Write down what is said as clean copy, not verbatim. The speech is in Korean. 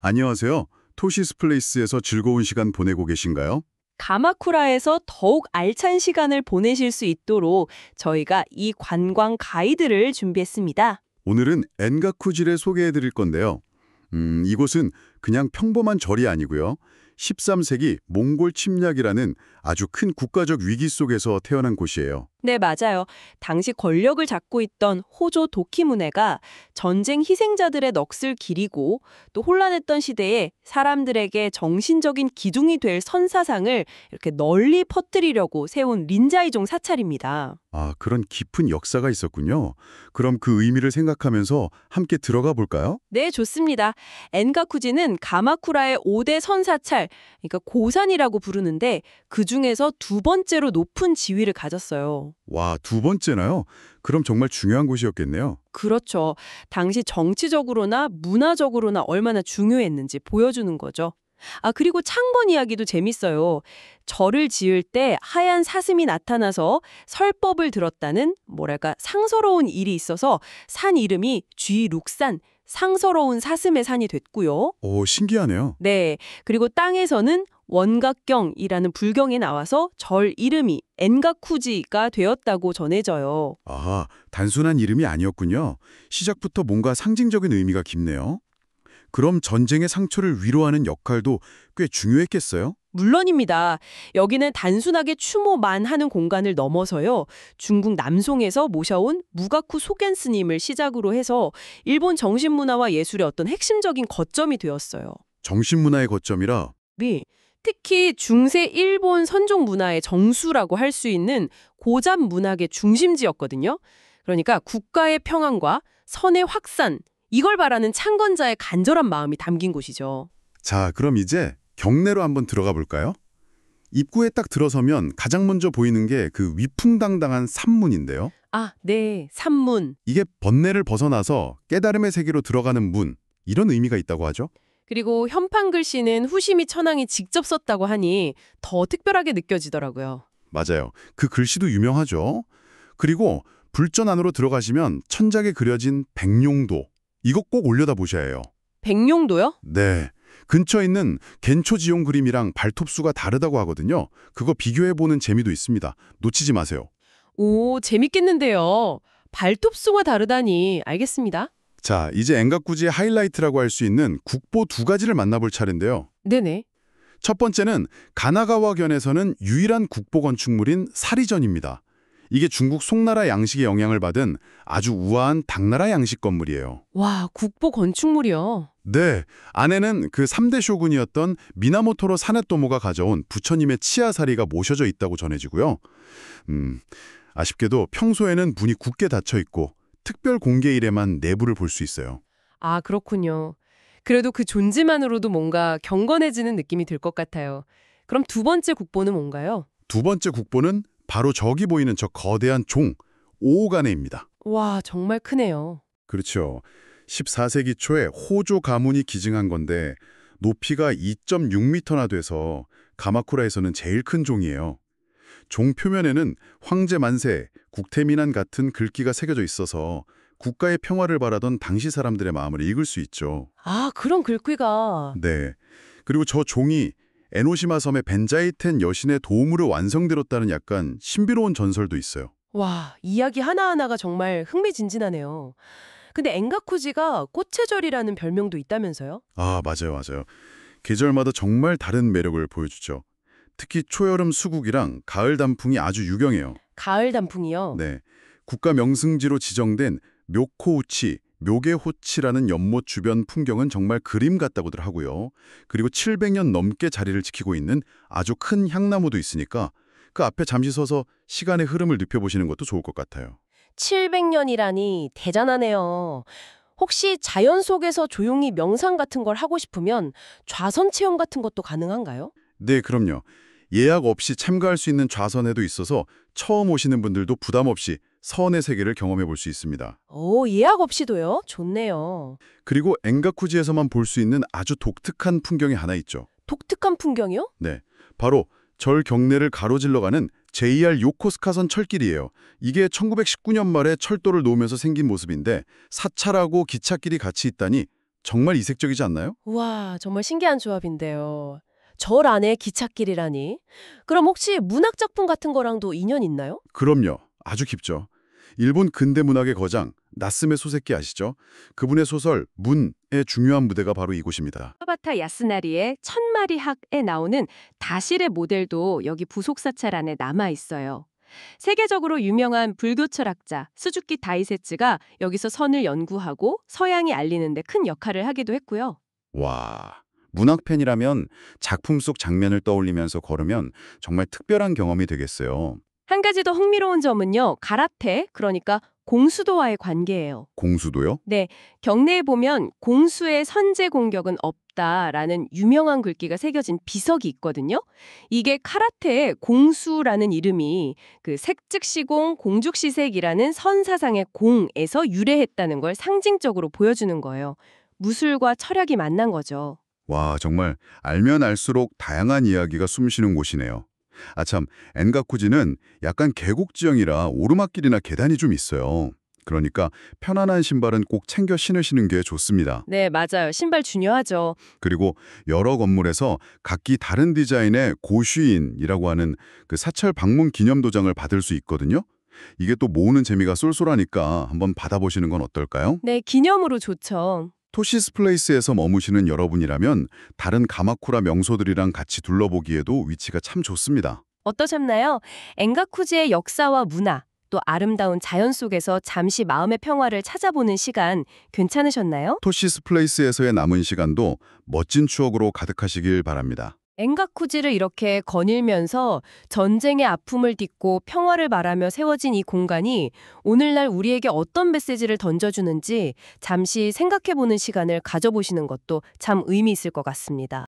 안녕하세요. 토시스 플레이스에서 즐거운 시간 보내고 계신가요? 가마쿠라에서 더욱 알찬 시간을 보내실 수 있도록 저희가 이 관광 가이드를 준비했습니다. 오늘은 엔가쿠지를 소개해 드릴 건데요. 이곳은 그냥 평범한 절이 아니고요. 13세기 몽골 침략이라는 아주 큰 국가적 위기 속에서 태어난 곳이에요. 네, 맞아요. 당시 권력을 잡고 있던 호조 도키무네가 전쟁 희생자들의 넋을 기리고 또 혼란했던 시대에 사람들에게 정신적인 기둥이 될 선사상을 이렇게 널리 퍼뜨리려고 세운 린자이종 사찰입니다. 아, 그런 깊은 역사가 있었군요. 그럼 그 의미를 생각하면서 함께 들어가 볼까요? 네, 좋습니다. 엔가쿠지는 가마쿠라의 5대 선사찰, 그러니까 고산이라고 부르는데 그중에서 두 번째로 높은 지위를 가졌어요. 와, 두 번째나요? 그럼 정말 중요한 곳이었겠네요. 그렇죠. 당시 정치적으로나 문화적으로나 얼마나 중요했는지 보여주는 거죠. 아, 그리고 창건 이야기도 재밌어요. 절을 지을 때 하얀 사슴이 나타나서 설법을 들었다는 뭐랄까 상서로운 일이 있어서 산 이름이 쥐룩산, 상서로운 사슴의 산이 됐고요. 오, 신기하네요. 네, 그리고 땅에서는 원각경이라는 불경이 나와서 절 이름이 엔가쿠지가 되었다고 전해져요. 아, 단순한 이름이 아니었군요. 시작부터 뭔가 상징적인 의미가 깊네요. 그럼 전쟁의 상처를 위로하는 역할도 꽤 중요했겠어요? 물론입니다. 여기는 단순하게 추모만 하는 공간을 넘어서요. 중국 남송에서 모셔온 무가쿠 소겐 스님을 시작으로 해서 일본 정신문화와 예술의 어떤 핵심적인 거점이 되었어요. 정신문화의 거점이라. 네. 특히 중세 일본 선종 문화의 정수라고 할 수 있는 고잡 문학의 중심지였거든요. 그러니까 국가의 평안과 선의 확산, 이걸 바라는 창건자의 간절한 마음이 담긴 곳이죠. 자, 그럼 이제 경내로 한번 들어가 볼까요? 입구에 딱 들어서면 가장 먼저 보이는 게 그 위풍당당한 산문인데요. 아, 네. 산문. 이게 번뇌를 벗어나서 깨달음의 세계로 들어가는 문, 이런 의미가 있다고 하죠. 그리고 현판 글씨는 후시미 천황이 직접 썼다고 하니 더 특별하게 느껴지더라고요. 맞아요. 그 글씨도 유명하죠. 그리고 불전 안으로 들어가시면 천장에 그려진 백룡도, 이거 꼭 올려다보셔야 해요. 백룡도요? 네. 근처에 있는 겐초지용 그림이랑 발톱수가 다르다고 하거든요. 그거 비교해보는 재미도 있습니다. 놓치지 마세요. 오, 재밌겠는데요. 발톱수가 다르다니 알겠습니다. 자, 이제 엔가쿠지의 하이라이트라고 할 수 있는 국보 두 가지를 만나볼 차례인데요. 네네. 첫 번째는 가나가와견에서는 유일한 국보 건축물인 사리전입니다. 이게 중국 송나라 양식의 영향을 받은 아주 우아한 당나라 양식 건물이에요. 와, 국보 건축물이요. 네, 안에는 그 3대 쇼군이었던 미나모토로 사네토모가 가져온 부처님의 치아사리가 모셔져 있다고 전해지고요. 아쉽게도 평소에는 문이 굳게 닫혀 있고 특별 공개일에만 내부를 볼 수 있어요. 아, 그렇군요. 그래도 그 존재만으로도 뭔가 경건해지는 느낌이 들 것 같아요. 그럼 두 번째 국보는 뭔가요? 두 번째 국보는 바로 저기 보이는 저 거대한 종, 오오가네입니다. 와, 정말 크네요. 그렇죠. 14세기 초에 호조 가문이 기증한 건데 높이가 2.6m나 돼서 가마쿠라에서는 제일 큰 종이에요. 종 표면에는 황제 만세, 국태민안 같은 글귀가 새겨져 있어서 국가의 평화를 바라던 당시 사람들의 마음을 읽을 수 있죠. 아, 그런 글귀가. 네. 그리고 저 종이 에노시마 섬의 벤자이텐 여신의 도움으로 완성되었다는 약간 신비로운 전설도 있어요. 와, 이야기 하나하나가 정말 흥미진진하네요. 근데 엔가쿠지가 꽃의 절이라는 별명도 있다면서요? 아, 맞아요. 계절마다 정말 다른 매력을 보여주죠. 특히 초여름 수국이랑 가을 단풍이 아주 유경해요. 가을 단풍이요? 네. 국가 명승지로 지정된 묘코우치, 묘게호치라는 연못 주변 풍경은 정말 그림 같다고들 하고요. 그리고 700년 넘게 자리를 지키고 있는 아주 큰 향나무도 있으니까 그 앞에 잠시 서서 시간의 흐름을 느껴보시는 것도 좋을 것 같아요. 700년이라니 대단하네요. 혹시 자연 속에서 조용히 명상 같은 걸 하고 싶으면 좌선 체험 같은 것도 가능한가요? 네, 그럼요. 예약 없이 참가할 수 있는 좌선에도 있어서 처음 오시는 분들도 부담 없이 서원의 세계를 경험해 볼 수 있습니다. 오, 예약 없이도요? 좋네요. 그리고 엔가쿠지에서만 볼 수 있는 아주 독특한 풍경이 하나 있죠. 독특한 풍경이요? 네, 바로 절 경내를 가로질러 가는 JR 요코스카선 철길이에요. 이게 1919년 말에 철도를 놓으면서 생긴 모습인데 사찰하고 기찻길이 같이 있다니 정말 이색적이지 않나요? 우와, 정말 신기한 조합인데요. 절 안에 기찻길이라니. 그럼 혹시 문학 작품 같은 거랑도 인연 있나요? 그럼요. 아주 깊죠. 일본 근대 문학의 거장 나스메 소세키 아시죠? 그분의 소설 문의 중요한 무대가 바로 이곳입니다. 타바타 야스나리의 천마리 학에 나오는 다실의 모델도 여기 부속사찰 안에 남아 있어요. 세계적으로 유명한 불교 철학자 스즈키 다이세츠가 여기서 선을 연구하고 서양에 알리는 데 큰 역할을 하기도 했고요. 와, 문학 팬이라면 작품 속 장면을 떠올리면서 걸으면 정말 특별한 경험이 되겠어요. 한 가지 더 흥미로운 점은요. 가라테, 그러니까 공수도와의 관계예요. 공수도요? 네, 경내에 보면 공수의 선제 공격은 없다라는 유명한 글귀가 새겨진 비석이 있거든요. 이게 카라테의 공수라는 이름이 그 색즉시공 공죽시색이라는 선사상의 공에서 유래했다는 걸 상징적으로 보여주는 거예요. 무술과 철학이 만난 거죠. 와, 정말 알면 알수록 다양한 이야기가 숨쉬는 곳이네요. 아참, 엔가쿠지는 약간 계곡 지형이라 오르막길이나 계단이 좀 있어요. 그러니까 편안한 신발은 꼭 챙겨 신으시는 게 좋습니다. 네, 맞아요. 신발 중요하죠. 그리고 여러 건물에서 각기 다른 디자인의 고슈인이라고 하는 그 사찰 방문 기념 도장을 받을 수 있거든요. 이게 또 모으는 재미가 쏠쏠하니까 한번 받아보시는 건 어떨까요? 네, 기념으로 좋죠. 토시스 플레이스에서 머무시는 여러분이라면 다른 가마쿠라 명소들이랑 같이 둘러보기에도 위치가 참 좋습니다. 어떠셨나요? 엔가쿠지의 역사와 문화, 또 아름다운 자연 속에서 잠시 마음의 평화를 찾아보는 시간 괜찮으셨나요? 토시스 플레이스에서의 남은 시간도 멋진 추억으로 가득하시길 바랍니다. 엔가쿠지를 이렇게 거닐면서 전쟁의 아픔을 딛고 평화를 말하며 세워진 이 공간이 오늘날 우리에게 어떤 메시지를 던져주는지 잠시 생각해보는 시간을 가져보시는 것도 참 의미 있을 것 같습니다.